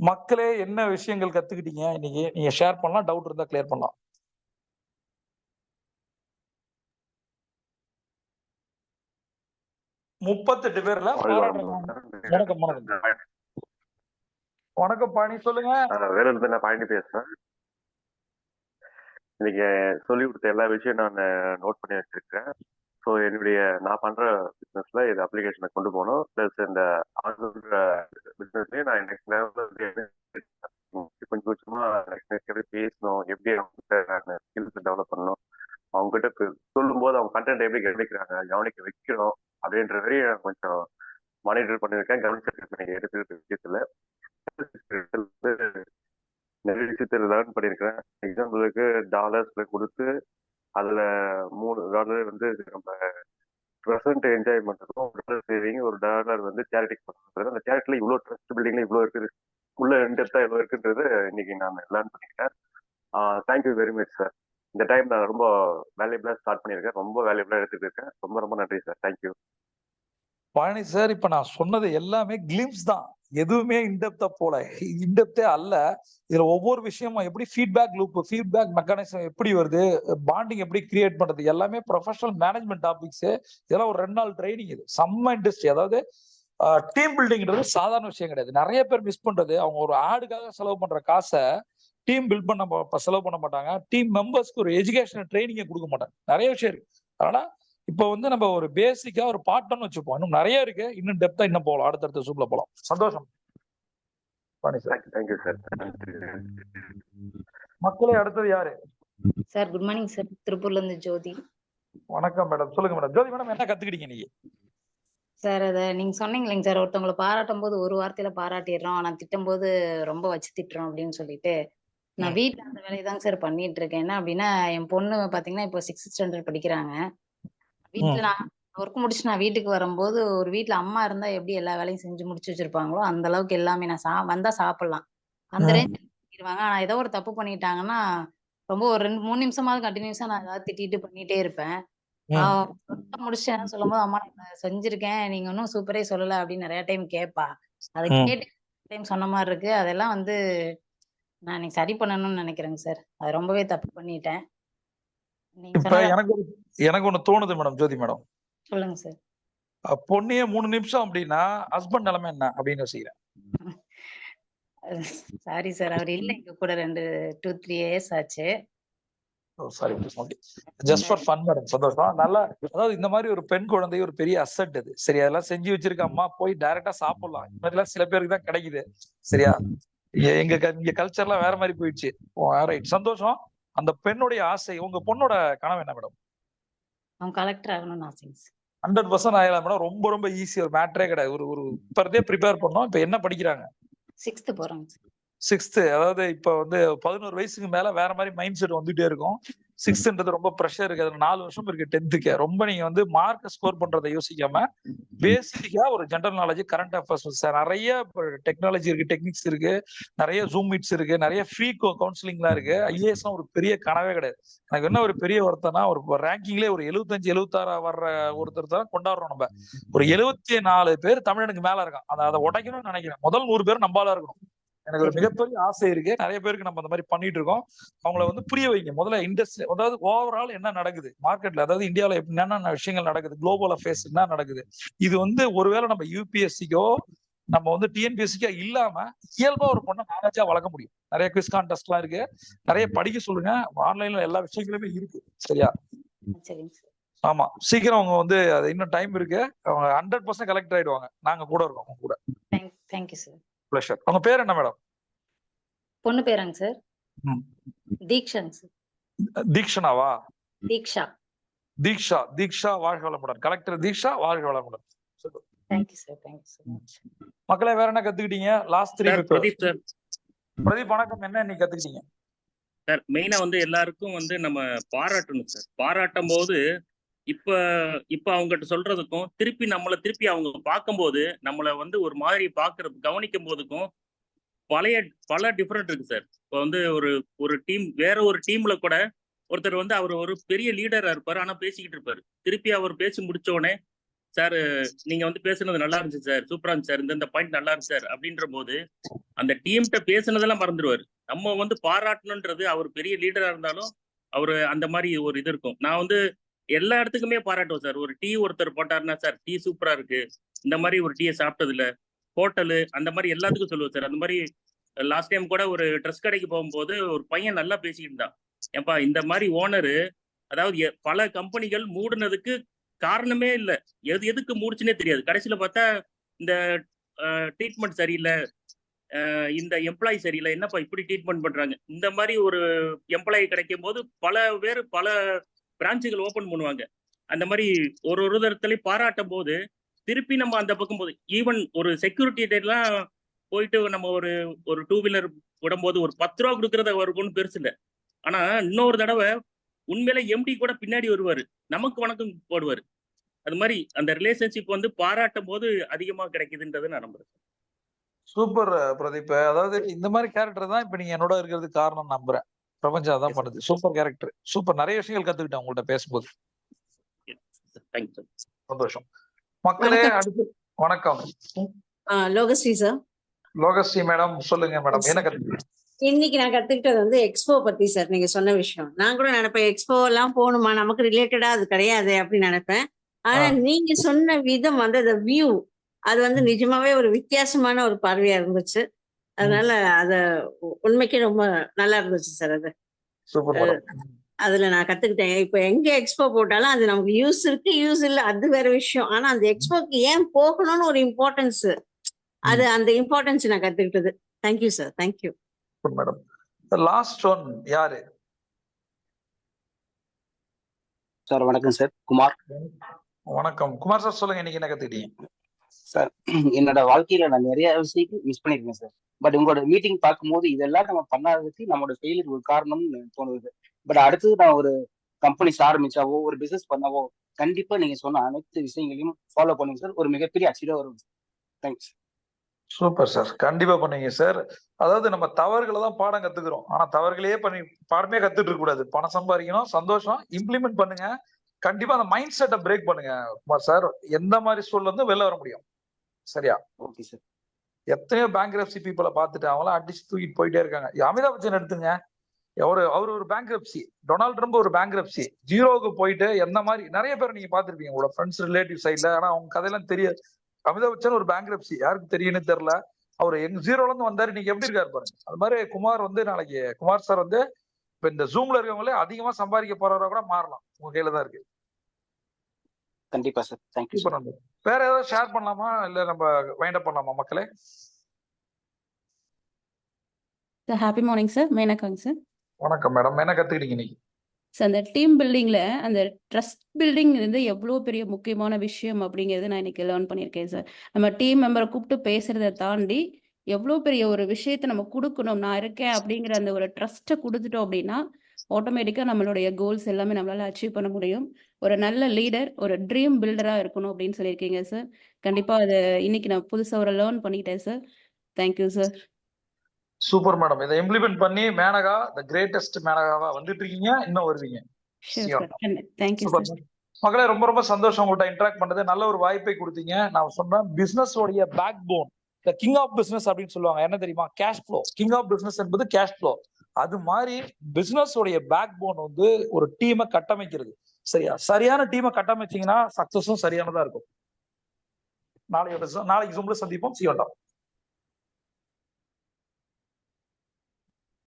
மக்களே என்ன விஷயங்கள் கத்துக்கிட்டீங்க இன்னைக்கு? நீங்க ஷேர் பண்ணலாம், டவுட் இருந்தா கிளியர் பண்ணலாம். 38 பேர்ல பாராட்டுறாங்க. வணக்கம் வணக்கம் வணக்கம் பாணி, சொல்லுங்க. வேலூர்ல நான் பாண்டி பேசுறேன். இன்னைக்கு சொல்லி கொடுத்த எல்லா விஷயம் நான் நோட் பண்ணி வச்சிருக்கேன். ஸோ நான் பண்ற பிசினஸ்ல இது அப்ளிகேஷனை கொண்டு போகணும். பிளஸ் இந்த பிசினஸ்லயே நான் நெக்ஸ்ட் லெவலில் கொஞ்சம் கொஞ்சமா பேசணும், எப்படி அவங்க நான் ஸ்கில்ஸ் டெவலப் பண்ணணும், அவங்க கிட்ட சொல்லும் போது அவங்க கண்டென்ட் எப்படி கவனிக்க வைக்கணும் அப்படின்ற வரையும் கொஞ்சம் மானிட்டர் பண்ணியிருக்கேன், கவனிச்சிருக்கேன். எடுத்துக்கிட்ட விஷயத்துல நிறைய விஷயத்துல லேர்ன் பண்ணியிருக்கேன். எக்ஸாம்பிளுக்கு டாலர்ஸ்ல கொடுத்து அதுல $3 வந்து நம்ம ப்ரெசென்ட் என்ஜாய் பண்றதும், $1 சேவிங், $1 வந்து சேரிட்டிக்கு பண்றது. அந்த சேரிட்டில இவ்வளவு ட்ரஸ்ட் பில்டிங்ல இவ்வளவு இருக்குது, உள்ள இன்டெப்தா எவ்வளவு இருக்குன்றது இன்னைக்கு நான் லேர்ன் பண்ணிக்கிட்டேன். Thank you very much sir. இந்த டைம் நான் ரொம்ப வேல்யூபிளா ஸ்டார்ட் பண்ணியிருக்கேன், ரொம்ப வேல்யூபிளா எடுத்துட்டு இருக்கேன். ரொம்ப ரொம்ப நன்றி சார். Thank you Palani sir. இப்ப நான் சொன்னது எல்லாமே கிளிம்ஸ் தான், எதுவுமே இன்டெப்தா போல, இன்டெப்தே அல்ல. இதுல ஒவ்வொரு விஷயமும் எப்படி ஃபீட்பேக் லூப், ஃபீட்பேக் மெக்கானிசம் எப்படி வருது, பாண்டிங் எப்படி கிரியேட் பண்றது, எல்லாமே ப்ரொஃபஷனல் மேனேஜ்மெண்ட் டாபிக்ஸ். இதெல்லாம் ஒரு 2 நாள் ட்ரைனிங். இது செம்ம இண்டஸ்ட்ரி. அதாவது டீம் பில்டிங்ன்றது சாதாரண விஷயம் கிடையாது. நிறைய பேர் மிஸ் பண்றது, அவங்க ஒரு ஆடுக்காக செலவு பண்ற காசை டீம் பில்ட் பண்ண செலவு பண்ண மாட்டாங்க. டீம் மெம்பர்ஸ்க்கு ஒரு எஜுகேஷன் ட்ரைனிங் கொடுக்க மாட்டாங்க. நிறைய விஷயம் இருக்கு. அதனால இப்ப வந்து நம்ம ஒரு பேசிக்கா ஒரு பார்ட்னர்னு வச்சுப்போம். இன்னும் நிறைய இருக்கு, இன்னும் டெப்தா இன்னும் போகலாம், அடுத்தடுத்த சூப்ல போகலாம். சந்தோஷம். Thank you sir. மக்களே, அடுத்தது யாரு சார்? குட் மார்னிங் சார், திருப்பூர்ல இருந்து ஜோதி. வணக்கம் மேடம், சொல்லுங்க மேடம். ஜோதி மேடம், என்ன கத்துக்கிட்டீங்க நீங்க? சார், அத நீங்க சொன்னீங்க இல்லைங்க சார், ஒருத்தவங்களை பாராட்டும் போது ஒரு வார்த்தையில பாராட்டிடுறோம், ஆனா திட்டும் போது ரொம்ப வச்சு திட்டுறோம் அப்படின்னு சொல்லிட்டு, நான் வீட்டுல அந்த வேலையை தாங்க சார் பண்ணிட்டு இருக்கேன். என்ன அப்படின்னா, என் பொண்ணு பாத்தீங்கன்னா இப்போ 6th ஸ்டாண்டர்ட் படிக்கிறாங்க. வீட்டுல நான் ஒர்க் முடிச்சு நான் வீட்டுக்கு வரும்போது, ஒரு வீட்டுல அம்மா இருந்தா எப்படி எல்லா வேலையும் செஞ்சு முடிச்சு வச்சிருப்பாங்களோ அந்த அளவுக்கு எல்லாமே நான் வந்தா சாப்பிடலாம் அந்த ரேஞ்ச் பண்ணிடுவாங்க. ஆனா ஏதோ ஒரு தப்பு பண்ணிட்டாங்கன்னா ரொம்ப ஒரு 2-3 நிமிஷமாவது கண்டினியூஸா நான் ஏதாவது திட்டிட்டு பண்ணிட்டே இருப்பேன். முடிச்சு என்ன சொல்லும்போது, அம்மா நான் செஞ்சிருக்கேன், நீங்க இன்னும் சூப்பரே சொல்லல அப்படின்னு நிறைய டைம் கேட்பா. அதை கேட்டு டைம் சொன்ன மாதிரி இருக்கு. அதெல்லாம் வந்து நான் இன்னைக்கு சரி பண்ணணும்னு நினைக்கிறேங்க சார். அது ரொம்பவே தப்பு பண்ணிட்டேன். இப்ப எனக்கு ஒண்ணு தோணுது மேடம். ஜோதி மேடம், சொல்லுங்க சார். பொண்ணையே 3 நிமிஷம் அப்படின்னா ஹஸ்பண்ட் நிலைமை என்ன அப்படின்னு யோசிக்கிறேன். சாரி சார், அவர் இல்ல எங்க கூட 2-3 இயர்ஸ் ஆச்சு. Sorry, just for fun madam. சந்தோஷம். நல்லா, அதாவது இந்த மாதிரி ஒரு பெண் குழந்தை ஒரு பெரிய அசெட். அது சரி, அதெல்லாம் செஞ்சு வச்சிருக்க அம்மா போய் டைரக்டா சாப்பிடலாம். இந்த மாதிரி எல்லாம் சில பேருக்கு தான் கிடைக்குது. சரியா? இங்க கல்ச்சர்லாம் வேற மாதிரி போயிடுச்சு. ரைட், சந்தோஷம். அந்த பெண்ணுடைய ஆசை. உங்க பொண்ணோட கனவு என்ன மேடம்? அவன் கலெக்டர் ஆகணும்னு ஆசைங்க. 100% ஆகலாம் மேடம். ரொம்ப ரொம்ப ஈஸி, ஒரு மேட்டரே கிடையாது. ஒரு இப்பதே ப்ரிப்பேர் பண்ணோம். இப்ப என்ன படிக்கிறாங்க? 6th போறாங்க. 6th. அதாவது இப்ப வந்து 11 வயசுக்கு மேல வேற மாதிரி மைண்ட் செட் வந்துட்டே இருக்கும். 6th ரொம்ப ப்ரெஷர் இருக்கு. அதுல 4 வருஷம் இருக்கு 10th. ரொம்ப நீங்க வந்து மார்க் ஸ்கோர் பண்றதை யோசிக்காம பேசிக்கா ஒரு ஜெனரல் நாலேஜ், கரண்ட் அஃபேர்ஸ், நிறைய டெக்னாலஜி இருக்கு, டெக்னிக்ஸ் இருக்கு, நிறைய ஜூம் மீட்ஸ் இருக்கு, நிறைய ஃப்ரீ கவுன்சிலிங்லாம் இருக்கு. ஐஏஎஸ் ஒரு பெரிய கனவே கிடையாது. எனக்கு என்ன ஒரு பெரிய வருத்தம்னா, ஒரு ரேங்கிங்லேயே ஒரு 75-76 வர்ற ஒருத்தர் தான் கொண்டாடுறோம் நம்ம. ஒரு 74 பேர் தமிழனுக்கு மேல இருக்கான். அதை உடைக்கணும்னு நினைக்கிறேன். முதல் 100 பேர் நம்மளால இருக்கணும். எனக்கு ஒரு மிகப்பெரிய ஆசை இருக்கு. நிறைய பேருக்கு நம்ம அந்த மாதிரி பண்ணிட்டு இருக்கோம். அவங்கள வந்து புரிய வைங்க முதல்ல. இண்டஸ்ட்ரி, அதாவது ஓவரால் என்ன நடக்குது மார்க்கெட்ல, அதாவது இந்தியாவில என்னென்ன விஷயங்கள் நடக்குது, குளோபல் அஃபேர்ஸ் என்ன நடக்குது. இது வந்து ஒருவேளை நம்ம யூபிஎஸ்சிக்கோ நம்ம வந்து டிஎன்பிஎஸ்சிக்கோ இல்லாம இயல்பா ஒரு பொண்ணை மேனேஜா வளர்க்க முடியும். நிறைய குவிஸ் கான்டெஸ்ட் எல்லாம் இருக்கு, நிறைய படிக்க சொல்லுங்க. ஆன்லைன்ல எல்லா விஷயங்களுமே இருக்கு. சரியா? ஆமா, சீக்கிரம் அவங்க வந்து அது இன்னும் டைம் இருக்கு. அவங்க 100% கலெக்ட் ஆயிடுவாங்க. நாங்க கூட இருக்கோம் அவங்க கூட. Thank you sir. பிளஷர். உங்க பேர் என்ன மேடம்? பொண்ணு பேராங்க சார்? தீக்ஷாங்க சார். தீக்ஷனாவா? தீக்ஷா. தீக்ஷா. தீக்ஷா வாழ்க வளமுடன். கலெக்டர் தீக்ஷா வாழ்க வளமுடன். Thank you sir. Thank you so much. மக்களே, வேற என்ன கத்துக்கிட்டீங்க? Last 3 minutes. Pradeep sir. Pradeep வணக்கம். என்ன இன்னைக்கு கத்துக்கிட்டீங்க சார்? மெயினா வந்து எல்லாருக்கும் வந்து நம்ம பாராட்டணும் சார். பாராட்டும் போது இப்ப அவங்ககிட்ட சொல்றதுக்கும் திருப்பி அவங்க பார்க்கும்போது நம்மளை வந்து ஒரு மாதிரி கவனிக்கும் போதுக்கும் பல டிஃபரெண்ட் இருக்கு சார். இப்போ வந்து ஒரு டீம், வேற ஒரு டீம்ல கூட ஒருத்தர் வந்து அவர் ஒரு பெரிய லீடரா இருப்பாரு, ஆனா பேசிக்கிட்டு இருப்பாரு. திருப்பி அவர் பேசி முடிச்ச உடனே சார் நீங்க வந்து பேசுனது நல்லா இருந்துச்சு சார், சூப்பரா இருந்துச்சு சார், இந்த பாயிண்ட் நல்லா இருந்துச்சு சார் அப்படின்ற போது அந்த டீம்கிட்ட பேசுனதெல்லாம் மறந்துடுவாரு. நம்ம வந்து பாராட்டணுன்றது, அவர் பெரிய லீடரா இருந்தாலும் அவரு அந்த மாதிரி ஒரு இது இருக்கும். நான் வந்து எல்லா இடத்துக்குமே பாராட்டுவேன் சார். ஒரு டீ ஒருத்தர் போட்டாருன்னா, சார் டீ சூப்பரா இருக்கு, இந்த மாதிரி ஒரு டீயை சாப்பிட்டது இல்ல, ஹோட்டலு அந்த மாதிரி எல்லாத்துக்கும் சொல்லுவேன் சார். அந்த மாதிரி லாஸ்ட் டைம் கூட ஒரு ட்ரெஸ் கடைக்கு போகும்போது ஒரு பையன் நல்லா பேசிக்கிட்டு இருந்தான். ஏப்பா இந்த மாதிரி ஓனரு, அதாவது பல கம்பெனிகள் மூடுனதுக்கு காரணமே இல்லை, எதுக்கு மூடுச்சுன்னே தெரியாது. கடைசியில பார்த்தா இந்த ட்ரீட்மெண்ட் சரியில்லை, இந்த எம்ப்ளாயி சரியில்லை, என்னப்பா இப்படி ட்ரீட்மெண்ட் பண்றாங்க. இந்த மாதிரி ஒரு எம்ப்ளாயி கிடைக்கும் போது பல பேர் பல பிரான்ச்சுகள் ஓபன் பண்ணுவாங்க. அந்த மாதிரி ஒரு இடத்துலயும் பாராட்டும் போது திருப்பி நம்ம அந்த பக்கம் போது, ஈவன் ஒரு செக்யூரிட்டி எல்லாம் போயிட்டு நம்ம ஒரு டூ வீலர் விடும்போது ஒரு 10 ரூபா கொடுக்கறத ஒன்றும் பெருசு இல்லை. ஆனா இன்னொரு தடவை உண்மையில எம்டி கூட பின்னாடி வருவாரு, நமக்கு வணக்கம் போடுவாரு. அது மாதிரி அந்த ரிலேஷன்ஷிப் வந்து பாராட்டும் போது அதிகமா கிடைக்குதுன்றது நான் நம்புறேன். சூப்பர் பிரதீப். அதாவது இந்த மாதிரி கேரக்டர் தான் இப்ப நீங்க என்னோட இருக்கிறதுக்கு காரணம் நம்புறேன். பிரபஞ்சம் அதான் பண்ணுது. Super character, super. நிறைய விஷயங்கள் கத்துக்கிட்டேன் உங்கள்ட்ட பேசும்போது. சந்தோஷம். மக்களே, அடுத்து வணக்கம். லோகஸ்ரீ சார். லோகஸ்ரீ மேடம், சொல்லுங்க மேடம், என்ன கத்துக்கிட்டீங்க? இன்னைக்கு நான் கத்துக்கிட்டது வந்து எக்ஸ்போ பத்தி சார். நீங்க சொன்ன விஷயம் நான் கூட நினைப்பேன், எக்ஸ்போ எல்லாம் போகணுமா, நமக்கு ரிலேட்டடா அது கிடையாது அப்படின்னு நினைப்பேன். ஆனா நீங்க சொன்ன விதம் வந்து அந்த வியூ, அது வந்து நிஜமாவே ஒரு வித்தியாசமான ஒரு பார்வையா இருந்துச்சு. அதனால அத உண்மைக்கு ரொம்ப நல்லா இருந்துச்சு சார். அது அதுல நான் கத்துக்கிட்டேன். இப்ப எங்க எக்ஸ்போ போட்டாலும் அது நமக்கு யூஸ் இருக்கு, யூஸ் இல்ல, அது வேற விஷயம். ஆனா அந்த எக்ஸ்போக்கு ஏன் போகணும்னு ஒரு இம்பார்ட்டன்ஸ், அது அந்த இம்பார்ட்டன்ஸ் நான் கத்துக்கிட்டது. Thank you sir, thank you madam. Last one யாரு? சார் வணக்கம் சார், குமார். வணக்கம் குமார் சார், சொல்லுங்க, இன்னைக்கு என்ன கத்துக்கிட்டீங்க? சார், என்னோட வாழ்க்கையில நான் நிறைய விஷயங்கள் மிஸ் பண்ணிருக்கேன் சார். பட் உங்களோட மீட்டிங் பார்க்கும்போது இதெல்லாம் நம்ம பண்ணாததுக்கு நம்மளோட ஃபெயிலியர் ஒரு காரணம்னு தோணுது. பட் அடுத்தது நான் ஒரு கம்பெனிஸ் ஆரம்பிச்சாவோ ஒரு பிசினஸ் பண்ணாவோ கண்டிப்பா நீங்க சொன்ன அனைத்து விஷயங்களையும் ஃபாலோ பண்ணுங்க சார். ஒரு மிகப்பெரிய அச்சீவா வரும். தேங்க்ஸ். சூப்பர் சார், கண்டிப்பா பண்ணுங்க சார். அதாவது நம்ம தவறுகளை தான் பாடம் கத்துக்கிறோம், ஆனா தவறுகளையே பாடமே கத்துட்டு இருக்க கூடாது. பணம் சம்பாதிக்கணும், சந்தோஷம், இம்ப்ளிமெண்ட் பண்ணுங்க. கண்டிப்பா அந்த மைண்ட் செட்டை பிரேக் பண்ணுங்க குமார் சார். எந்த மாதிரி சூழல்ல இருந்து வெளில வர முடியும். சரியா? Okay sir. எத்தனையோ பேங்க்ரப்சி பீப்புளை பார்த்துட்டு அவங்களாம் அடிச்சு தூக்கிட்டு போயிட்டே இருக்காங்க. அமிதாப் பச்சன் எடுத்துங்க, அவர் ஒரு பேங்க்ரப்சி, டொனால்ட் ட்ரம்ப் ஒரு பேங்க்ரப்சி, ஜீரோவுக்கு போயிட்டு எந்த மாதிரி நிறைய பேர் நீங்க பாத்துருப்பீங்க உங்களோட ஃப்ரெண்ட்ஸ் ரிலேட்டிவ் சைட்ல. ஆனா அவங்க கதையெல்லாம் தெரியாது. அமிதாப் பச்சன் ஒரு பேங்க்ரப்சி, யாருக்கு தெரியும்னு தெரியல. அவர் ஜீரோல இருந்து வந்தாரு, நீங்க எப்படி இருக்காரு பாருங்க. அது மாதிரி குமார் வந்து நாளைக்கு குமார் சார் வந்து இப்ப இந்த ஜூம்ல இருக்கவங்களே அதிகமா சம்பாதிக்க போறவரை கூட மாறலாம். உங்க கையில தான் இருக்கு. கண்டிப்பா சார், தேங்க்யூ சார். வேற ஏதாவது ஷேர் பண்ணலாமா, இல்ல நம்ம வைண்ட் அப் பண்ணலாமா மக்களே? ஹாப்பி மார்னிங் சார், மேனகாங்க சார். வணக்கம் மேடம், என்ன கத்துக்கிட்டீங்க இன்னைக்கு? சார், அந்த டீம் பில்டிங்ல அந்த ட்ரஸ்ட் பில்டிங் வந்து எவ்வளோ பெரிய முக்கியமான விஷயம் அப்படிங்கிறது நான் இன்னைக்கு லேர்ன் பண்ணியிருக்கேன் சார். நம்ம டீம் மெம்பரை கூப்பிட்டு பேசுறதை தாண்டி எவ்வளோ பெரிய ஒரு விஷயத்த நம்ம கொடுக்கணும், நான் இருக்கேன் அப்படிங்கிற அந்த ஒரு ட்ரஸ்ட்டை கொடுத்துட்டோம் அப்படின்னா ஆட்டோமேட்டிக்காக நம்மளுடைய கோல்ஸ் எல்லாமே நம்மளால அச்சீவ் பண்ண முடியும். ஒரு நல்ல லீடர், ஒரு ட்ரீம் பில்டராக இருக்கணும் அப்படின்னு சொல்லியிருக்கீங்க சார். கண்டிப்பாக அதை இன்னைக்கு நான் புதுசாக ஒரு லேர்ன் பண்ணிக்கிட்டேன் sir. Thank you sir. Super madam. இதை இம்ப்ளிமெண்ட் பண்ணி மேனகா தி கிரேட்டஸ்ட் மேனகாவா வந்துட்டு இருக்கீங்க, இன்னும் வருவீங்க. மக்களே, ரொம்ப ரொம்ப சந்தோஷம் உங்கள்கிட்ட இன்டராக்ட் பண்றது. நல்ல ஒரு வாய்ப்பை கொடுத்தீங்க. நான் சொன்னேன், பிசினஸ் உடைய backbone, the king of business அப்படின்னு சொல்லுவாங்க. என்ன தெரியுமா? Cash flow. King of business என்பது கேஷ் ஃப்ளோ. அது மாதிரி பிசினஸ் உடைய பேக் போன் வந்து ஒரு டீமை கட்டமைக்கிறது. சரியா? சரியான டீமை கட்டமைச்சீங்கன்னா சக்சஸும் சரியானதா இருக்கும். நாளைக்கு ஜூம்ல சந்திப்போம். See you.